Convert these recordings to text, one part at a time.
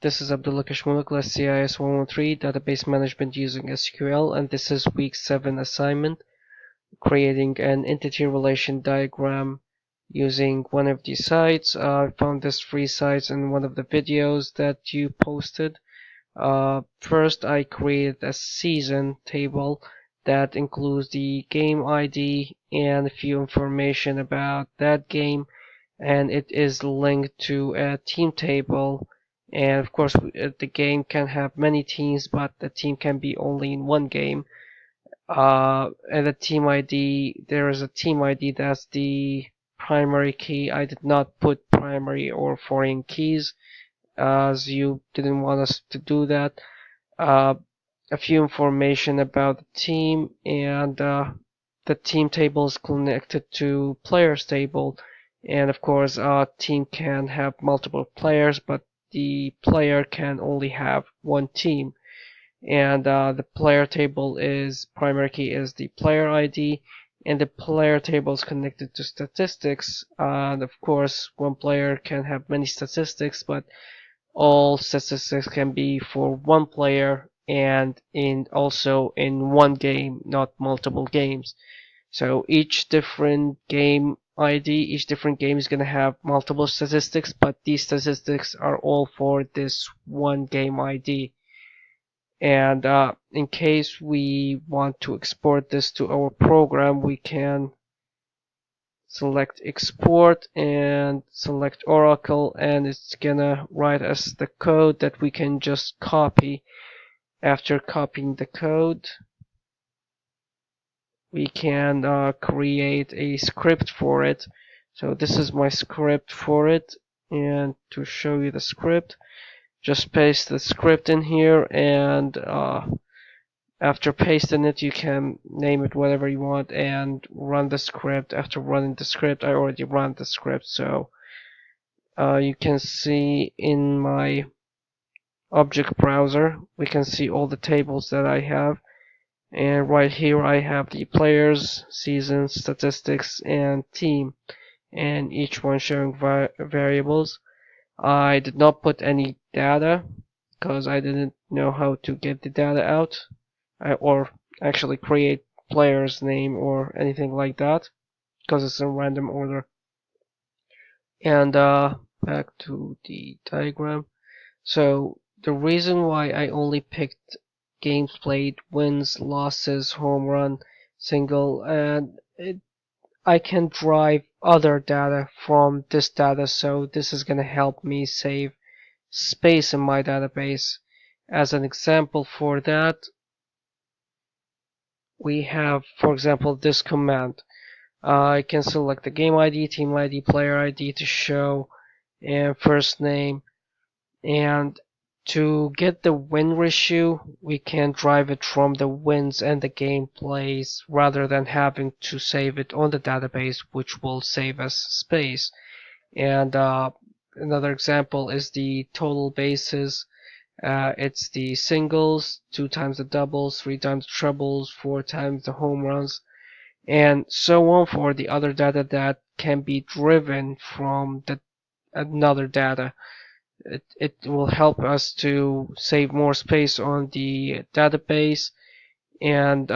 This is Abdullah Kashmuluk, CIS 113, Database Management using SQL, and this is week 7 assignment, creating an entity relation diagram using one of these sites. I found this free sites in one of the videos that you posted. First, I created a season table that includes the game ID and a few information about that game, and it is linked to a team table. And of course, the game can have many teams, but the team can be only in one game. And the team ID, there is a team ID that's the primary key. I did not put primary or foreign keys, as you didn't want us to do that. A few information about the team, and the team table is connected to players table. And of course, a team can have multiple players, but the player can only have one team. And the player table is primary key is the player ID, and the player table is connected to statistics. And of course, one player can have many statistics, but all statistics can be for one player and also in one game, not multiple games. So each different game ID, each different game is going to have multiple statistics, but these statistics are all for this one game ID. And in case we want to export this to our program, we can select export and select Oracle, and it's gonna write us the code that we can just copy. After copying the code, we can create a script for it. So this is my script for it, and to show you the script, just paste the script in here, and after pasting it, you can name it whatever you want and run the script. After running the script, I already ran the script, so you can see in my object browser, we can see all the tables that I have. And right here I have the players, seasons, statistics, and team, and each one showing variables. I did not put any data because I didn't know how to get the data out, or actually create player's name or anything like that, because it's in random order. And back to the diagram. So the reason why I only picked games played, wins, losses, home run, single, and I can drive other data from this data, so this is going to help me save space in my database. As an example for that, we have, for example, this command. I can select the game ID, team ID, player ID to show, and first name. And to get the win ratio, we can drive it from the wins and the gameplays rather than having to save it on the database, which will save us space. And another example is the total bases. It's the singles, 2 times the doubles, 3 times the trebles, 4 times the home runs, and so on for the other data that can be driven from another data. It will help us to save more space on the database, and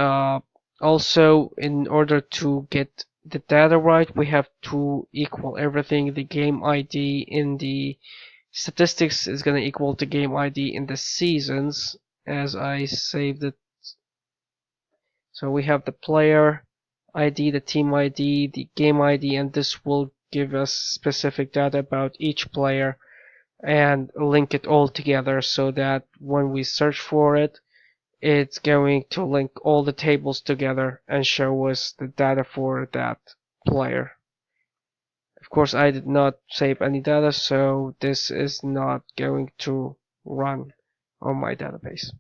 also in order to get the data right, we have to equal everything. The game ID in the statistics is going to equal the game ID in the seasons, as I saved it. So we have the player ID, the team ID, the game ID, and this will give us specific data about each player and link it all together so that when we search for it, it's going to link all the tables together and show us the data for that player. Of course, I did not save any data, so this is not going to run on my database.